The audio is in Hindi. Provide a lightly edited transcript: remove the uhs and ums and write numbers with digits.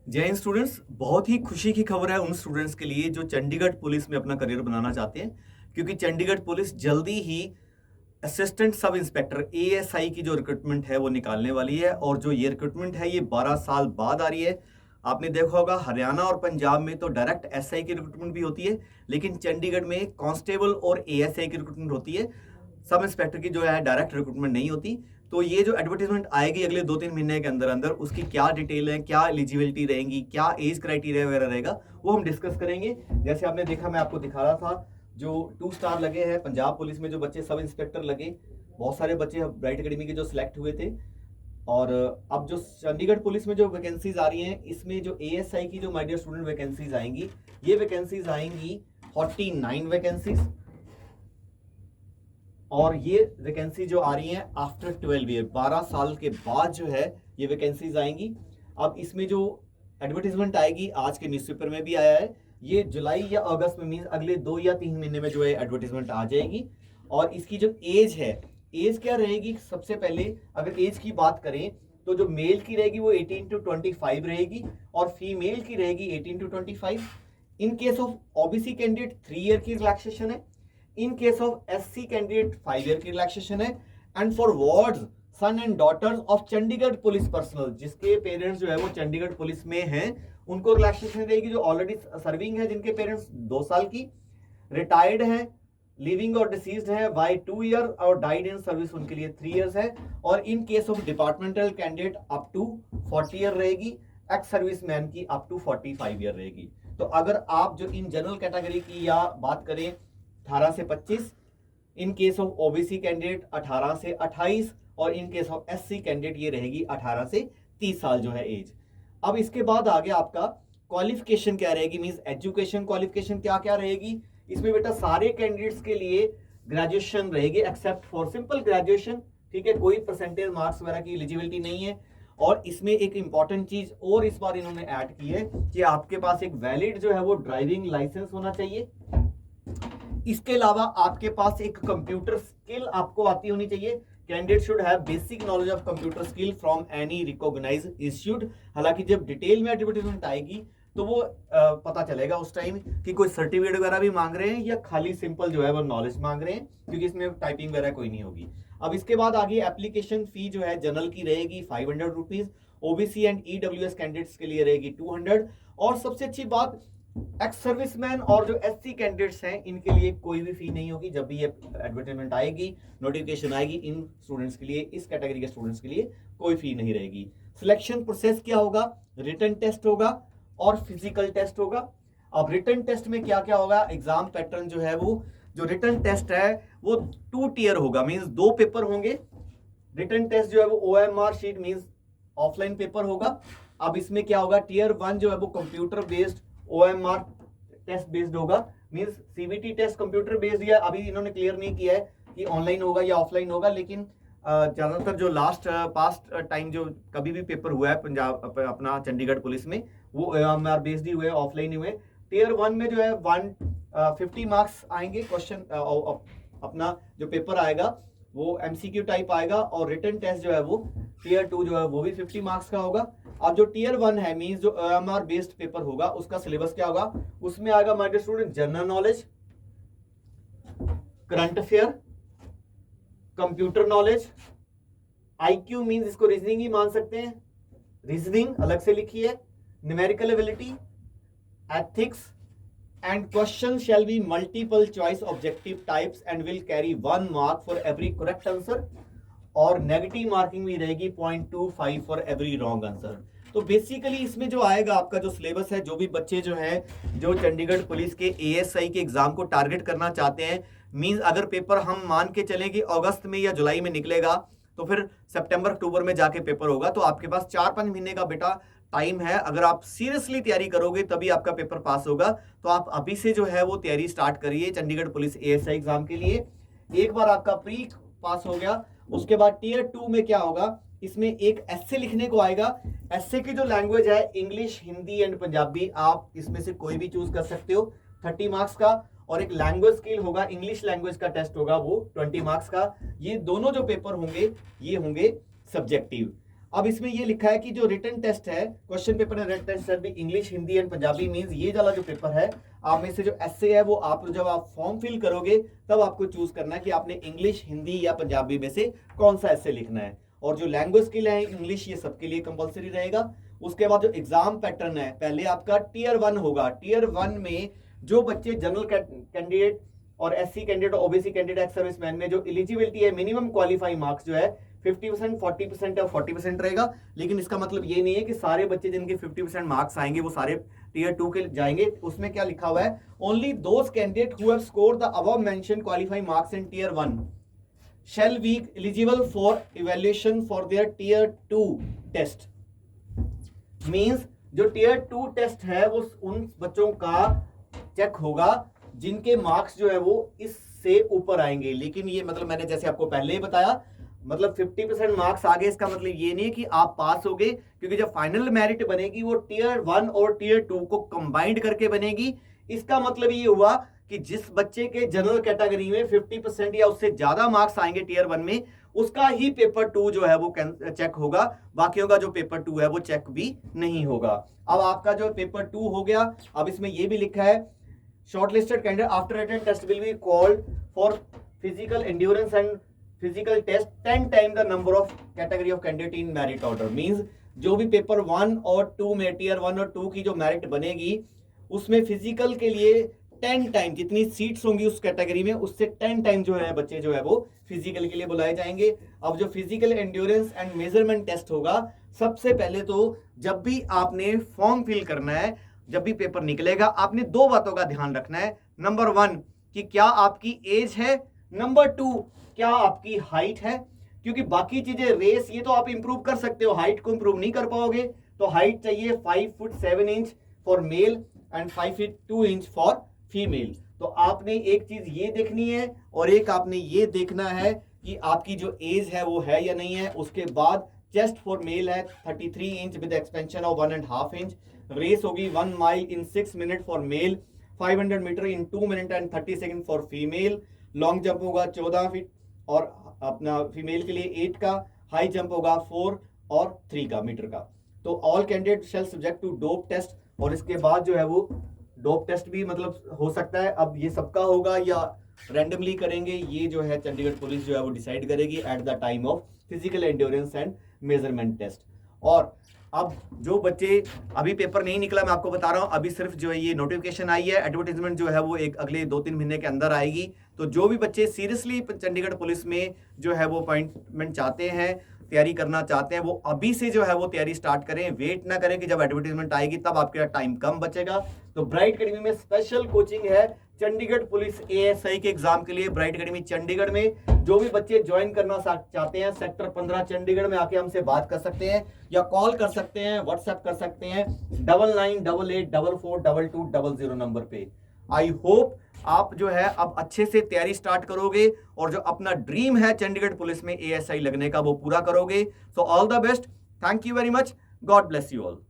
जय हिंद स्टूडेंट्स। बहुत ही खुशी की खबर है उन स्टूडेंट्स के लिए जो चंडीगढ़ पुलिस में अपना करियर बनाना चाहते हैं, क्योंकि चंडीगढ़ पुलिस जल्दी ही असिस्टेंट सब इंस्पेक्टर एएसआई की जो रिक्रूटमेंट है वो निकालने वाली है। और जो ये रिक्रूटमेंट है ये 12 साल बाद आ रही है। आपने देखा होगा हरियाणा और पंजाब में तो डायरेक्ट एसआई की रिक्रूटमेंट भी होती है, लेकिन चंडीगढ़ में कांस्टेबल और एएसआई की रिक्रूटमेंट होती है। सब इंस्पेक्टर की जो है डायरेक्ट रिक्रूटमेंट नहीं होती। तो ये जो एडवर्टीजमेंट आएगी अगले 2-3 महीने के अंदर अंदर, उसकी क्या डिटेल है, क्या एलिजिबिलिटी रहेंगी, क्या एज क्राइटेरिया वगैरह रहेगा, वो हम डिस्कस करेंगे। जैसे आपने देखा, मैं आपको दिखा रहा था जो 2 स्टार लगे हैं पंजाब पुलिस में, जो बच्चे सब इंस्पेक्टर लगे, बहुत सारे बच्चे ब्राइट एकेडमी के जो सिलेक्ट हुए थे। और अब जो चंडीगढ़ पुलिस में जो वैकेंसीज आ रही हैं, इसमें जो एएसआई की जो माय डियर स्टूडेंट वैकेंसीज आएंगी, ये वैकेंसीज आएंगी 49 वैकेंसीज। और ये वैकेंसी जो आ रही है आफ्टर 12 ईयर, 12 साल के बाद जो है ये वैकेंसीज आएंगी। अब इसमें जो एडवर्टीजमेंट आएगी, आज के न्यूज़पेपर में भी आया है, ये जुलाई या अगस्त में, मीन अगले 2 या 3 महीने में जो है एडवर्टीजमेंट आ जाएगी। और इसकी जो एज है, एज क्या रहेगी, सबसे पहले अगर एज की बात करें तो जो मेल की रहेगी वो 18 to 25 रहेगी और फीमेल की रहेगी 18 to 25। In case of OBC candidate 3 year की रिलैक्सेशन है। In case of SC candidate 5 year की रिलैक्सेशन है। And for wards, son and daughters of Chandigarh police personnel, जिसके पेरेंट्स जो है वो चंडीगढ़ पुलिस में हैं, उनको रिलैक्सेशन रहेगी। जो ऑलरेडी सर्विंग है, जिनके पेरेंट्स 2 साल की, रिटायर्ड हैं, लिविंग और डिसीज्ड है बाय 2 ईयर, और डाइड इन सर्विस उनके लिए 3 इयर्स है। और in case of departmental candidate up to 40 year रहेगी, एक्स सर्विस मैन की अप टू 45 ईयर रहेगी। तो अगर आप जो इन जनरल कैटेगरी की या बात करें 18 से 25, in case of OBC candidate 18 से 28, और in case of SC candidate ये रहेगी 18 से 30 साल जो है एज। अब इसके बाद आगे आपका क्वालिफिकेशन क्या रहेगी, मींस एजुकेशन क्वालिफिकेशन क्या क्या रहेगी। इसमें बेटा सारे कैंडिडेट्स के लिए ग्रेजुएशन रहेगी एक्सेप्ट फॉर सिंपल ग्रेजुएशन, ठीक है, कोई परसेंटेज मार्क्स वगैरह की एलिजिबिलिटी नहीं है। और इसमें एक इंपॉर्टेंट चीज और इस बार इन्होंने ऐड की है कि आपके पास एक वैलिड जो है वो ड्राइविंग लाइसेंस होना चाहिए। इसके अलावा आपके पास एक कंप्यूटर स्किल आपको आती होनी चाहिए। Candidate should have basic knowledge of computer skill from any recognised institute. हालांकि जब डिटेल में एडवर्टाइजमेंट आएगी तो वो पता चलेगा उस टाइम कि कोई सर्टिफिकेट वगैरह भी मांग रहे हैं या खाली सिंपल जो है वो नॉलेज मांग रहे हैं, क्योंकि इसमें टाइपिंग वगैरह कोई नहीं होगी। अब इसके बाद आगे एप्लीकेशन फी जो है जनरल की रहेगी 500 rupees, OBC and EWS candidates के लिए रहेगी 200। और सबसे अच्छी बात, एक्स सर्विसमैन और जो एससी कैंडिडेट्स हैं इनके लिए कोई भी फी नहीं होगी। जब भी ये एडवर्टाइजमेंट आएगी, नोटिफिकेशन आएगी, इन स्टूडेंट्स के लिए, इस कैटेगरी के स्टूडेंट्स के लिए कोई फी नहीं रहेगी। सिलेक्शन प्रोसेस क्या होगा, रिटन टेस्ट होगा और फिजिकल टेस्ट होगा। अब रिटन टेस्ट में क्या क्या होगा, एग्जाम पैटर्न जो है वो, जो रिटन टेस्ट है वो 2 टियर होगा, मींस 2 पेपर होंगे। रिटन टेस्ट जो है वो OMR sheet means offline paper होगा। अब इसमें क्या होगा, टियर 1 जो है वो computer based OMR test based होगा, means CBT test computer based, या अभी इन्होंने क्लियर नहीं किया है कि ऑनलाइन होगा या ऑफलाइन होगा, लेकिन ज्यादातर जो लास्ट पास्ट टाइम जो कभी भी पेपर हुआ है पंजाब अपना चंडीगढ़ पुलिस में, वो ओएमआर बेस्ड ही हुए, ऑफलाइन ही हुए। टियर 1 में जो है 150 मार्क्स आएंगे क्वेश्चन, अपना जो पेपर आएगा वो एमसीक्यू टाइप आएगा। और रिटन टेस्ट जो है वो टियर 2 जो है वो भी 50 मार्क्स का होगा। अब जो टियर 1 है, मींस जो ओएमआर बेस्ड पेपर होगा, उसका सिलेबस क्या होगा, उसमें आएगा my dear student general knowledge, current affair, computer knowledge, IQ means इसको रीजनिंग ही मान सकते हैं, रीजनिंग अलग से लिखी है, numerical ability, ethics, and question shall be multiple choice objective types and will carry 1 mark for every correct answer, और नेगेटिव मार्किंग भी रहेगी 0.25 फॉर एवरी रॉन्ग आंसर। तो बेसिकली इसमें जो आएगा आपका जो सिलेबस है, जो भी बच्चे जो है जो चंडीगढ़ पुलिस के एएसआई के एग्जाम को टारगेट करना चाहते हैं, मींस अगर पेपर हम मान के चलें कि अगस्त में या जुलाई में निकलेगा, तो फिर सितंबर अक्टूबर में जाके पेपर होगा। तो आपके पास 4-5 महीने का बेटा टाइम है। अगर आप सीरियसली तैयारी करोगे तभी आपका पेपर पास होगा। तो आप अभी से जो है वो तैयारी स्टार्ट करिए चंडीगढ़ पुलिस एएसआई एग्जाम के लिए। एक बार आपका प्री पास हो गया, उसके बाद टियर 2 में क्या होगा, इसमें एक एस्से लिखने को आएगा। एस्से की जो लैंग्वेज है इंग्लिश, हिंदी एंड पंजाबी, आप इसमें से कोई भी चूज कर सकते हो, 30 मार्क्स का। और एक लैंग्वेज स्किल होगा, इंग्लिश लैंग्वेज का टेस्ट होगा, वो 20 मार्क्स का। ये दोनों जो पेपर होंगे ये होंगे सब्जेक्टिव। अब इसमें ये लिखा है कि जो रिटन टेस्ट है, क्वेश्चन पेपर रिटन टेस्ट है English, Hindi and Punjabi, means ये वाला जो पेपर है, आप में से जो एसए है वो आप जब आप फॉर्म फिल करोगे तब आपको चूज करना है कि आपने इंग्लिश, हिंदी या पंजाबी में से कौन सा एसए लिखना है। और जो लैंग्वेज स्किल है इंग्लिश, ये सबके लिए कंपलसरी रहेगा। उसके बाद जो एग्जाम पैटर्न है, पहले आपका टीयर 1 होगा। टीयर 1 में जो बच्चे जनरल कैंडिडेट और SC candidate, OBC candidate, ex serviceman में जो एलिजिबिलिटी है, मिनिमम क्वालिफाइंग मार्क्स जो है 50%, 40% या 40% रहेगा। लेकिन इसका मतलब ये नहीं है कि सारे बच्चे जिनके 50% मार्क्स आएंगे वो सारे टीयर 2 के जाएंगे। उसमें क्या लिखा हुआ है, only those candidate who have scored the above mentioned qualifying marks in tier 1 shall be eligible for evaluation for their tier 2 test। Means जो टीयर 2 टेस्ट है वो उन बच्चों का चेक होगा जिनके मार्क्स जो है वो इससे ऊपर आएंगे। लेकिन ये मतलब मैंने जैसे आपको पहले ही बताया, मतलब 50% मार्क्स आगे, इसका मतलब ये नहीं है कि आप पास हो गए, क्योंकि जब फाइनल मेरिट बनेगी वो टीयर 1 और टीयर 2 को कंबाइंड करके बनेगी। इसका मतलब ये हुआ कि जिस बच्चे के जनरल कैटेगरी में 50% या उससे ज्यादा मार्क्स आएंगे टीयर 1 में, उसका ही पेपर 2 जो है वो चेक होगा, बाकियों का जो पेपर 2 है वो चेक भी नहीं होगा। अब आपका जो पेपर 2 हो गया। अब इसमें ये भी लिखा है, shortlisted candidate after written test will be called for physical endurance and physical test 10 time the number of category of candidate in merit order. Means जो भी पेपर 1 और 2 में टीयर 1 और 2 की जो मेरिट बनेगी उसमें फिजिकल के लिए 10 टाइम, जितनी सीट्स होंगी उस कैटेगरी में उससे 10 टाइम जो है बच्चे जो है वो फिजिकल के लिए बुलाए जाएंगे। अब जो physical endurance and measurement test होगा, सबसे पहले तो जब भी आपने फॉर्म फिल करना है, जब भी पेपर निकलेगा, आपने 2 बातों का ध्यान रखना है। नंबर 1 कि क्या आपकी एज है, नंबर 2 क्या आपकी हाइट है। क्योंकि बाकी चीजें, रेस, ये तो आप इंप्रूव कर सकते हो, हाइट को इंप्रूव नहीं कर पाओगे। तो हाइट चाहिए 5 foot 7 inch for male and 5 feet 2 inch for female. तो आपने एक चीज ये देखनी है और एक आपने ये देखना है कि आपकी जो एज है वो है या नहीं है। उसके बाद चेस्ट फॉर मेल है 33 inch with expansion of 1.5 inch. Race होगी 1 mile in 6 minute for male, 500 meter in 2 minute and 30 second for female. Long jump होगा 14 फीट और अपना फीमेल के लिए 8 का। हाई जंप होगा 4 और 3 का मीटर का। तो all candidate shall subject to dope test. और इसके बाद जो है वो डोप टेस्ट भी मतलब हो सकता है। अब ये सबका होगा या रैंडमली करेंगे, ये जो है चंडीगढ़ पुलिस जो है वो डिसाइड करेगी at the time of physical endurance and measurement test. और अब जो बच्चे, अभी पेपर नहीं निकला, मैं आपको बता रहा हूँ, अभी सिर्फ जो है ये नोटिफिकेशन आई है, एडवर्टाइजमेंट जो है वो एक अगले 2-3 महीने के अंदर आएगी। तो जो भी बच्चे सीरियसली चंडीगढ़ पुलिस में जो है वो अपॉइंटमेंट चाहते हैं, तैयारी करना चाहते हैं, वो अभी से जो है वो तैयारी स्टार्ट करें। वेट ना करें कि जब एडवर्टाइजमेंट आएगी तब आपके टाइम कम बचेगा। तो ब्राइट अकेडमी में स्पेशल कोचिंग है चंडीगढ़ पुलिस एएसआई के एग्जाम के लिए। ब्राइट अकेडमी चंडीगढ़ में जो भी बच्चे ज्वाइन करना चाहते हैं, सेक्टर 15 चंडीगढ़ में आके हमसे बात कर सकते हैं या कॉल कर सकते हैं, व्हाट्सएप कर सकते हैं 9988442200 नंबर पे। आई होप आप जो है अब अच्छे से तैयारी स्टार्ट करोगे और जो अपना ड्रीम है चंडीगढ़ पुलिस में एएसआई लगने का वो पूरा करोगे। So all the best, thank you very much, God bless you all.